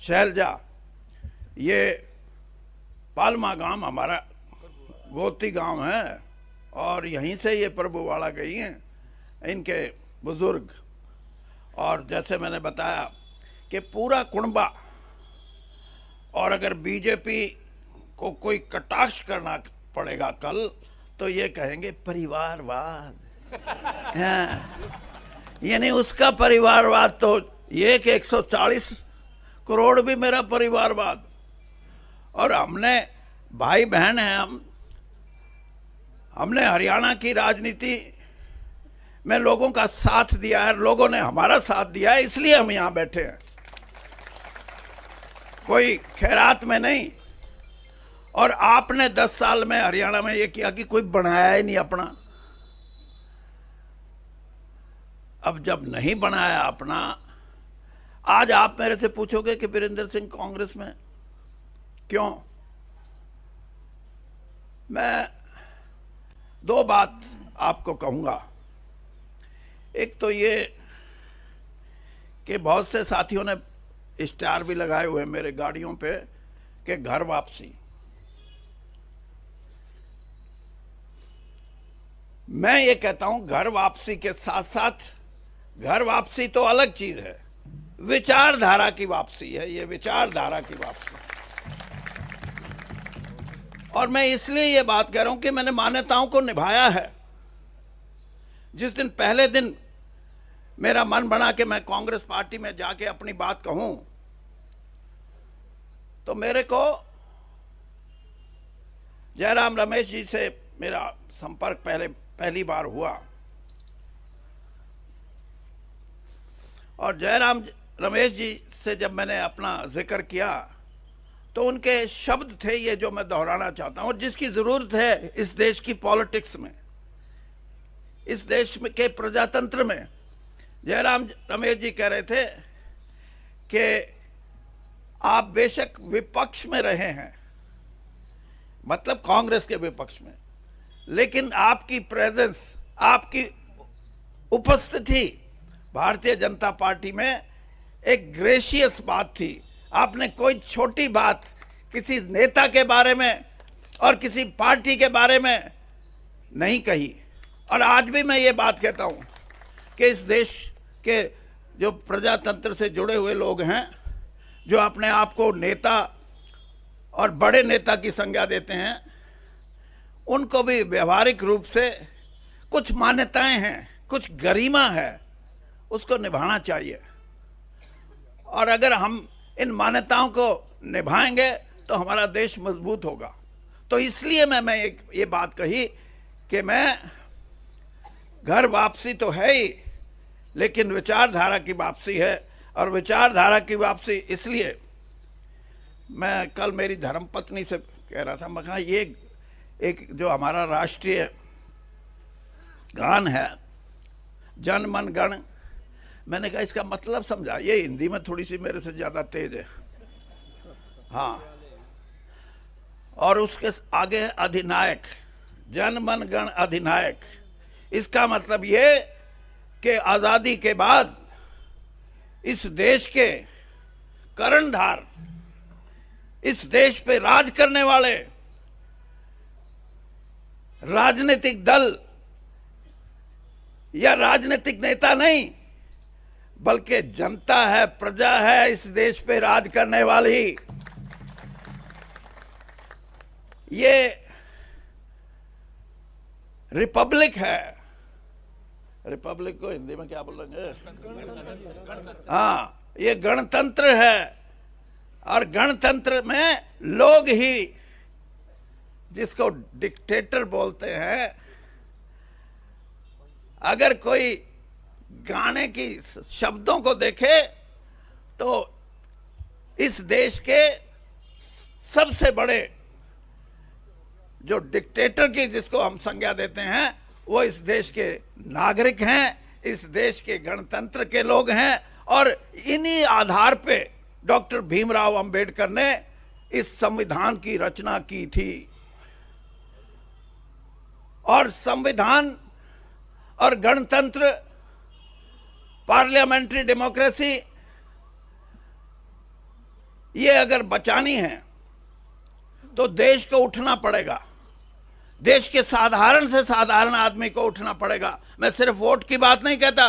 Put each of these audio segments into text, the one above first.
शैलजा, ये पालमा गांव हमारा गोती गांव है और यहीं से ये प्रभुवाड़ा गई हैं इनके बुजुर्ग। और जैसे मैंने बताया कि पूरा कुणबा, और अगर बीजेपी को कोई कटाक्ष करना पड़ेगा कल तो ये कहेंगे परिवारवाद। हाँ, यानी उसका परिवारवाद तो ये कि 140 करोड़ भी मेरा परिवारवाद। और हमने भाई बहन हैं, हमने हरियाणा की राजनीति में लोगों का साथ दिया है, लोगों ने हमारा साथ दिया है, इसलिए हम यहां बैठे हैं, कोई खैरात में नहीं। और आपने 10 साल में हरियाणा में ये किया कि कोई बनाया ही नहीं अपना। अब जब नहीं बनाया अपना, आज आप मेरे से पूछोगे कि वीरेंद्र सिंह कांग्रेस में क्यों? मैं 2 बात आपको कहूंगा। एक तो ये कि बहुत से साथियों ने इश्तिहार भी लगाए हुए मेरे गाड़ियों पे कि घर वापसी। मैं ये कहता हूं घर वापसी के साथ साथ, घर वापसी तो अलग चीज है, विचारधारा की वापसी है, ये विचारधारा की वापसी। और मैं इसलिए ये बात कह रहा हूं कि मैंने मान्यताओं को निभाया है। जिस दिन पहले दिन मेरा मन बना कि मैं कांग्रेस पार्टी में जाके अपनी बात कहूं, तो मेरे को जयराम रमेश जी से मेरा संपर्क पहली बार हुआ। और जयराम रमेश जी से जब मैंने अपना जिक्र किया तो उनके शब्द थे ये जो मैं दोहराना चाहता हूं, और जिसकी जरूरत है इस देश की पॉलिटिक्स में, इस देश में के प्रजातंत्र में। जयराम रमेश जी कह रहे थे कि आप बेशक विपक्ष में रहे हैं, मतलब कांग्रेस के विपक्ष में, लेकिन आपकी प्रेजेंस, आपकी उपस्थिति भारतीय जनता पार्टी में एक ग्रेशियस बात थी। आपने कोई छोटी बात किसी नेता के बारे में और किसी पार्टी के बारे में नहीं कही। और आज भी मैं ये बात कहता हूं कि इस देश के जो प्रजातंत्र से जुड़े हुए लोग हैं, जो अपने आप को नेता और बड़े नेता की संज्ञा देते हैं, उनको भी व्यवहारिक रूप से कुछ मान्यताएं हैं, कुछ गरिमा है, उसको निभाना चाहिए। और अगर हम इन मान्यताओं को निभाएंगे तो हमारा देश मजबूत होगा। तो इसलिए मैं ये बात कही कि मैं घर वापसी तो है ही, लेकिन विचारधारा की वापसी है। और विचारधारा की वापसी इसलिए, मैं कल मेरी धर्मपत्नी से कह रहा था, मैं कहा ये एक जो हमारा राष्ट्रीय गान है जन मन गण, मैंने कहा इसका मतलब समझा। ये हिंदी में थोड़ी सी मेरे से ज्यादा तेज है, हाँ। और उसके आगे है अधिनायक, जन मन गण अधिनायक। इसका मतलब ये कि आजादी के बाद इस देश के कर्णधार, इस देश पे राज करने वाले राजनीतिक दल या राजनीतिक नेता नहीं, बल्कि जनता है, प्रजा है इस देश पे राज करने वाली। ये रिपब्लिक है। रिपब्लिक को हिंदी में क्या बोलेंगे? हाँ, ये गणतंत्र है। और गणतंत्र में लोग ही, जिसको डिक्टेटर बोलते हैं, अगर कोई गाने की शब्दों को देखे तो इस देश के सबसे बड़े जो डिक्टेटर की जिसको हम संज्ञा देते हैं, वो इस देश के नागरिक हैं, इस देश के गणतंत्र के लोग हैं। और इन्हीं आधार पे डॉक्टर भीमराव अंबेडकर ने इस संविधान की रचना की थी। और संविधान और गणतंत्र, पार्लियामेंट्री डेमोक्रेसी ये अगर बचानी है तो देश को उठना पड़ेगा, देश के साधारण से साधारण आदमी को उठना पड़ेगा। मैं सिर्फ वोट की बात नहीं कहता,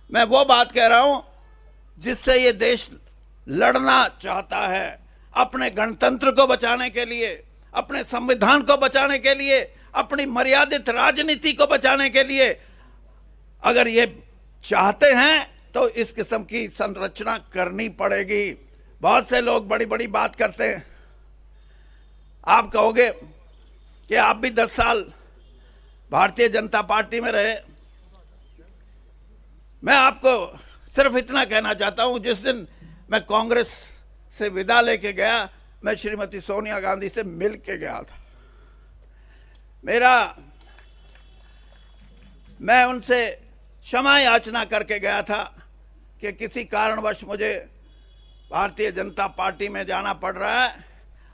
मैं वो बात कह रहा हूं जिससे ये देश लड़ना चाहता है, अपने गणतंत्र को बचाने के लिए, अपने संविधान को बचाने के लिए, अपनी मर्यादित राजनीति को बचाने के लिए। अगर ये चाहते हैं तो इस किस्म की संरचना करनी पड़ेगी। बहुत से लोग बड़ी बड़ी बात करते हैं। आप कहोगे कि आप भी 10 साल भारतीय जनता पार्टी में रहे। मैं आपको सिर्फ इतना कहना चाहता हूं, जिस दिन मैं कांग्रेस से विदा लेके गया, मैं श्रीमती सोनिया गांधी से मिल के गया था। मैं उनसे क्षमा याचना करके गया था कि किसी कारणवश मुझे भारतीय जनता पार्टी में जाना पड़ रहा है।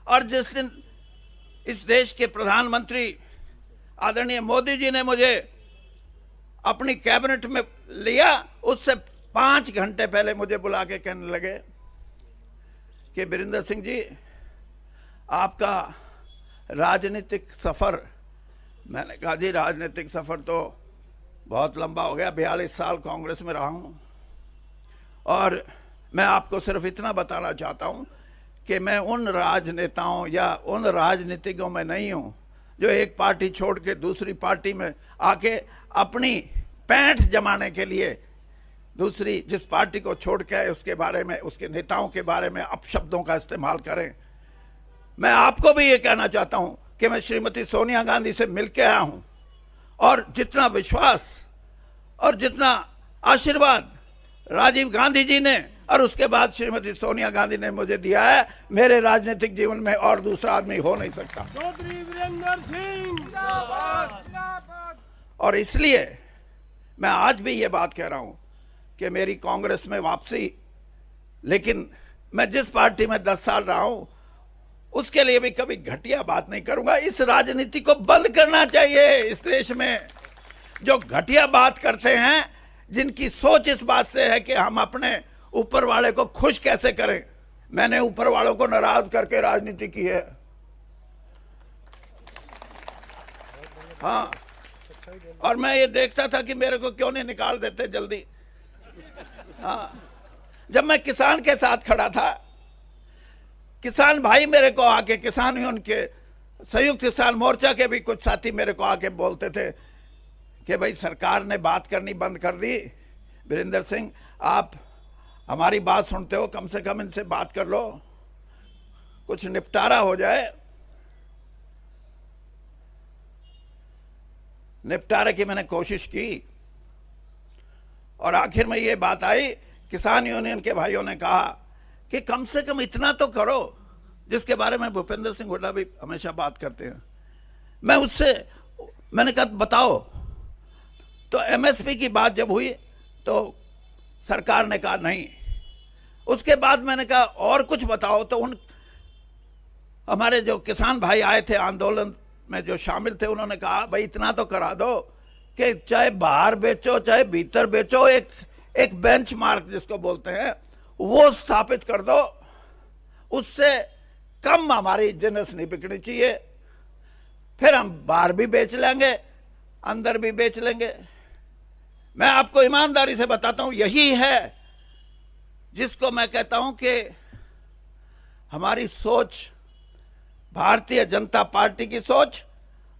और जिस दिन इस देश के प्रधानमंत्री आदरणीय मोदी जी ने मुझे अपनी कैबिनेट में लिया, उससे 5 घंटे पहले मुझे बुला के कहने लगे कि वीरेंद्र सिंह जी, आपका राजनीतिक सफर। मैंने कहा जी, राजनीतिक सफर तो बहुत लंबा हो गया, 42 साल कांग्रेस में रहा हूं। और मैं आपको सिर्फ इतना बताना चाहता हूं कि मैं उन राजनेताओं या उन राजनीतिकों में नहीं हूं जो एक पार्टी छोड़ के दूसरी पार्टी में आके अपनी पैंठ जमाने के लिए दूसरी जिस पार्टी को छोड़ के आए उसके बारे में, उसके नेताओं के बारे में अपशब्दों का इस्तेमाल करें। मैं आपको भी ये कहना चाहता हूं कि मैं श्रीमती सोनिया गांधी से मिलके आया हूं, और जितना विश्वास और जितना आशीर्वाद राजीव गांधी जी ने और उसके बाद श्रीमती सोनिया गांधी ने मुझे दिया है, मेरे राजनीतिक जीवन में और दूसरा आदमी हो नहीं सकता। चौधरी वीरेंद्र सिंह। और इसलिए मैं आज भी ये बात कह रहा हूं कि मेरी कांग्रेस में वापसी, लेकिन मैं जिस पार्टी में 10 साल रहा हूं उसके लिए भी कभी घटिया बात नहीं करूंगा। इस राजनीति को बंद करना चाहिए। इस देश में जो घटिया बात करते हैं, जिनकी सोच इस बात से है कि हम अपने ऊपर वाले को खुश कैसे करें। मैंने ऊपर वालों को नाराज करके राजनीति की है। हाँ, और मैं ये देखता था कि मेरे को क्यों नहीं निकाल देते जल्दी। हाँ, जब मैं किसान के साथ खड़ा था, किसान भाई मेरे को आके, किसान यूनियन के संयुक्त किसान मोर्चा के भी कुछ साथी मेरे को आके बोलते थे कि भाई सरकार ने बात करनी बंद कर दी, वीरेंद्र सिंह आप हमारी बात सुनते हो, कम से कम इनसे बात कर लो, कुछ निपटारा हो जाए। निपटारे की मैंने कोशिश की और आखिर में ये बात आई, किसान यूनियन के भाइयों ने कहा कि कम से कम इतना तो करो, जिसके बारे में भूपेंद्र सिंह हुड्डा भी हमेशा बात करते हैं। मैंने कहा बताओ। तो एमएसपी की बात जब हुई तो सरकार ने कहा नहीं। उसके बाद मैंने कहा और कुछ बताओ। तो हमारे जो किसान भाई आए थे आंदोलन में जो शामिल थे, उन्होंने कहा भाई इतना तो करा दो कि चाहे बाहर बेचो चाहे भीतर बेचो, एक बेंचमार्क जिसको बोलते हैं वो स्थापित कर दो, उससे कम हमारी जिन्स नहीं बिकनी चाहिए, फिर हम बाहर भी बेच लेंगे अंदर भी बेच लेंगे। मैं आपको ईमानदारी से बताता हूं, यही है जिसको मैं कहता हूं कि हमारी सोच, भारतीय जनता पार्टी की सोच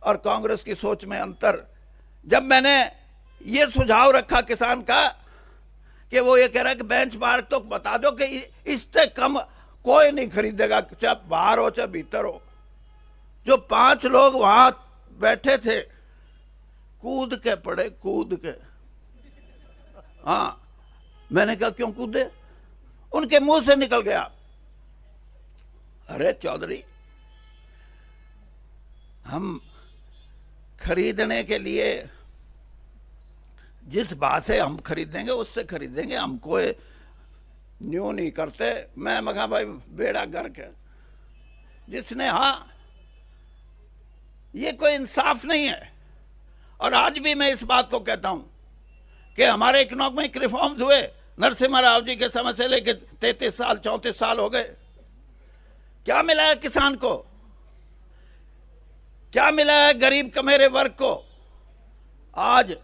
और कांग्रेस की सोच में अंतर। जब मैंने ये सुझाव रखा किसान का कि वो ये कह रहा है कि बेंचमार्क तो बता दो कि इससे कम कोई नहीं खरीदेगा, चाहे बाहर हो चाहे भीतर हो। जो 5 लोग वहां बैठे थे कूद के पड़े, कूद के। हाँ, मैंने कहा क्यों कूदे? उनके मुंह से निकल गया, अरे चौधरी हम खरीदने के लिए जिस बात से हम खरीदेंगे उससे खरीदेंगे, हम कोई न्यू नहीं करते। मैं मगा भाई बेड़ा गर्क है जिसने, हाँ ये कोई इंसाफ नहीं है। और आज भी मैं इस बात को कहता हूं कि हमारे इकोनॉमिक रिफॉर्म्स हुए नरसिम्हा राव जी के समय से लेकर 33 साल 34 साल हो गए, क्या मिला है किसान को, क्या मिला है गरीब कमेरे वर्ग को? आज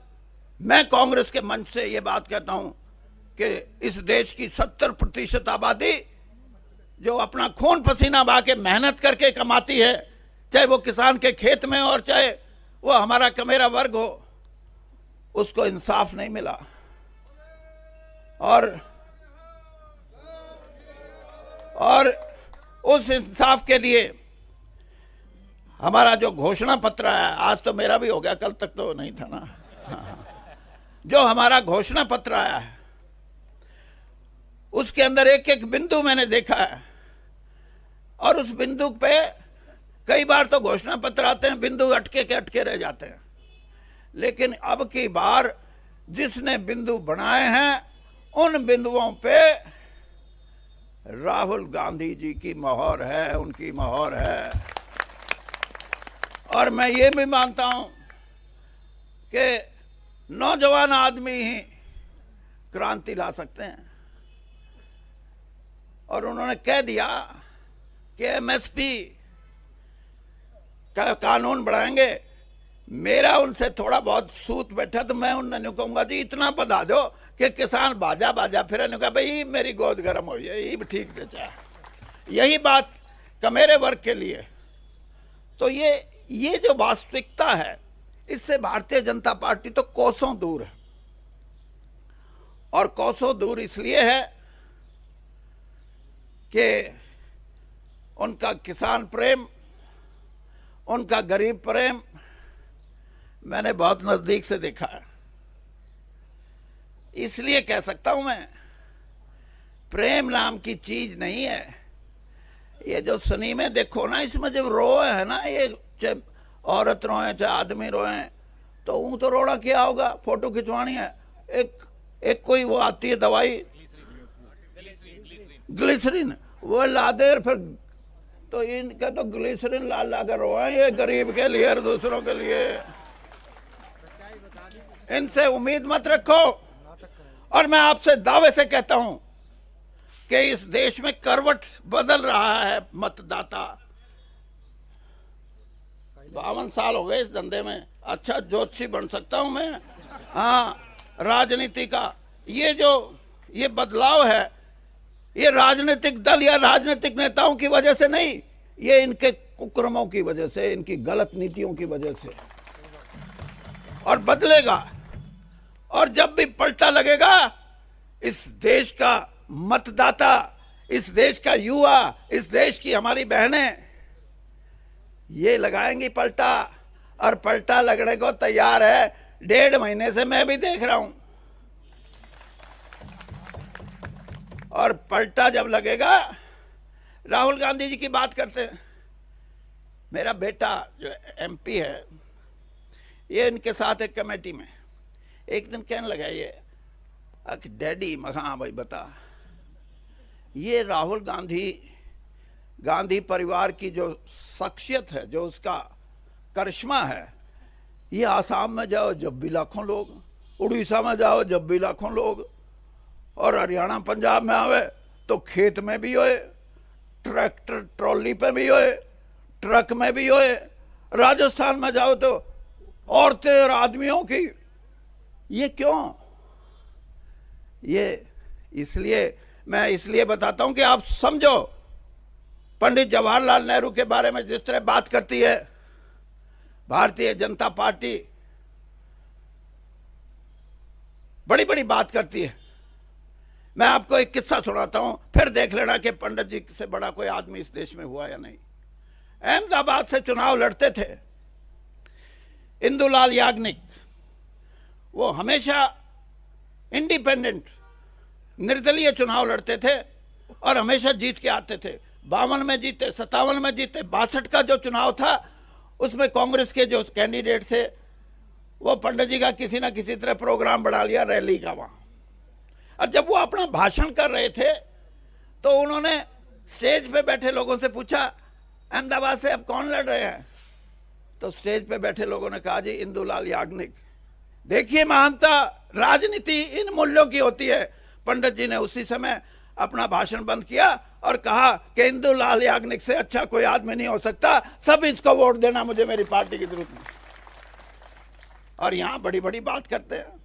मैं कांग्रेस के मंच से ये बात कहता हूं कि इस देश की 70% आबादी जो अपना खून पसीना बहा के मेहनत करके कमाती है, चाहे वो किसान के खेत में और चाहे वो हमारा कमेरा वर्ग हो, उसको इंसाफ नहीं मिला। और उस इंसाफ के लिए हमारा जो घोषणा पत्र है, आज तो मेरा भी हो गया, कल तक तो नहीं था ना, जो हमारा घोषणा पत्र आया है उसके अंदर एक एक बिंदु मैंने देखा है, और उस बिंदु पे कई बार तो घोषणा पत्र आते हैं बिंदु अटके के अटके रह जाते हैं, लेकिन अब की बार जिसने बिंदु बनाए हैं उन बिंदुओं पे राहुल गांधी जी की मोहर है, उनकी मोहर है। और मैं ये भी मानता हूं कि नौजवान आदमी ही क्रांति ला सकते हैं, और उन्होंने कह दिया कि एमएसपी का कानून बढ़ाएंगे। मेरा उनसे थोड़ा बहुत सूत बैठा तो मैं उन्होंने कहूंगा जी इतना बता दो कि किसान बाजा बाजा फिर कहा भाई मेरी गोद गर्म हो जाए, ये भी ठीक बेचा। यही बात कमेरे वर्ग के लिए। तो ये जो वास्तविकता है, इससे भारतीय जनता पार्टी तो कोसों दूर है, और कोसों दूर इसलिए है कि उनका किसान प्रेम, उनका गरीब प्रेम मैंने बहुत नजदीक से देखा है। इसलिए कह सकता हूं मैं, प्रेम नाम की चीज नहीं है। ये जो सिनेमे देखो ना, इसमें जब रोए है ना, ये चाहे औरत रोए चाहे आदमी रोए, तो ऊँ तो रोना क्या होगा, फोटो खिंचवानी है, एक कोई वो आती है दवाई ग्लिसरीन, वो ला दे, फिर तो इनके तो ग्लिसरीन ला ला कर रोए, ये गरीब के लिए और दूसरों के लिए। इनसे उम्मीद मत रखो। और मैं आपसे दावे से कहता हूं कि इस देश में करवट बदल रहा है मतदाता। 52 साल हो गए इस धंधे में, अच्छा ज्योतिषी बन सकता हूं मैं। हाँ, राजनीति का ये बदलाव है, ये राजनीतिक दल या राजनीतिक नेताओं की वजह से नहीं, ये इनके कुकर्मों की वजह से, इनकी गलत नीतियों की वजह से। और बदलेगा, और जब भी पलटा लगेगा, इस देश का मतदाता, इस देश का युवा, इस देश की हमारी बहनें ये लगाएंगी पलटा, और पलटा लगने को तैयार है। 1.5 महीने से मैं भी देख रहा हूं। और पलटा जब लगेगा, राहुल गांधी जी की बात करते हैं। मेरा बेटा जो एमपी है, ये इनके साथ एक कमेटी में एक दिन कहने लगा, ये डैडी, हाँ भाई बता, ये राहुल गांधी परिवार की जो शख्सियत है, जो उसका करिश्मा है, ये आसाम में जाओ जब भी लाखों लोग, उड़ीसा में जाओ जब भी लाखों लोग, और हरियाणा पंजाब में आवे तो खेत में भी होए, ट्रैक्टर ट्रॉली पे भी होए, ट्रक में भी होए, राजस्थान में जाओ तो औरतें और आदमियों की। ये क्यों? ये मैं इसलिए बताता हूं कि आप समझो, पंडित जवाहरलाल नेहरू के बारे में जिस तरह बात करती है भारतीय जनता पार्टी, बड़ी बड़ी बात करती है। मैं आपको एक किस्सा सुनाता हूं, फिर देख लेना कि पंडित जी से बड़ा कोई आदमी इस देश में हुआ या नहीं। अहमदाबाद से चुनाव लड़ते थे इंदुलाल याग्निक। वो हमेशा इंडिपेंडेंट, निर्दलीय चुनाव लड़ते थे और हमेशा जीत के आते थे। 52 में जीते, 57 में जीते, 62 का जो चुनाव था उसमें कांग्रेस के जो कैंडिडेट थे, वो पंडित जी का किसी ना किसी तरह प्रोग्राम बढ़ा लिया रैली का वहां। और जब वो अपना भाषण कर रहे थे तो उन्होंने स्टेज पे बैठे लोगों से पूछा, अहमदाबाद से अब कौन लड़ रहे हैं? तो स्टेज पे बैठे लोगों ने कहा, जी इंदुलाल याग्निक। देखिए महानता, राजनीति इन मूल्यों की होती है। पंडित जी ने उसी समय अपना भाषण बंद किया और कहा कि इंदुलाल याग्निक से अच्छा कोई आदमी नहीं हो सकता, सब इसको वोट देना, मुझे मेरी पार्टी की जरूरत नहीं। और यहां बड़ी बड़ी बात करते हैं।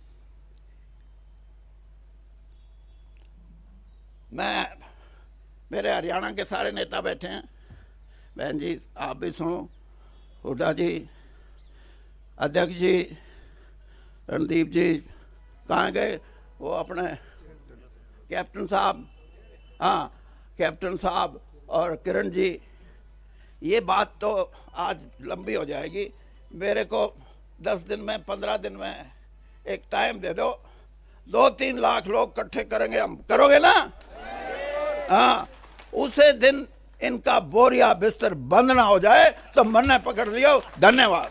मेरे हरियाणा के सारे नेता बैठे हैं, बहन जी आप भी सुनो, हुड्डा जी, अध्यक्ष जी, रणदीप जी, कहाँ गए वो अपने कैप्टन साहब, हाँ कैप्टन साहब और किरण जी। ये बात तो आज लंबी हो जाएगी, मेरे को 10 दिन में 15 दिन में एक टाइम दे दो, 2-3 लाख लोग इकट्ठे करेंगे हम, करोगे ना? हाँ, उसे दिन इनका बोरिया बिस्तर बंद ना हो जाए तो मन्ने पकड़ लियो। धन्यवाद।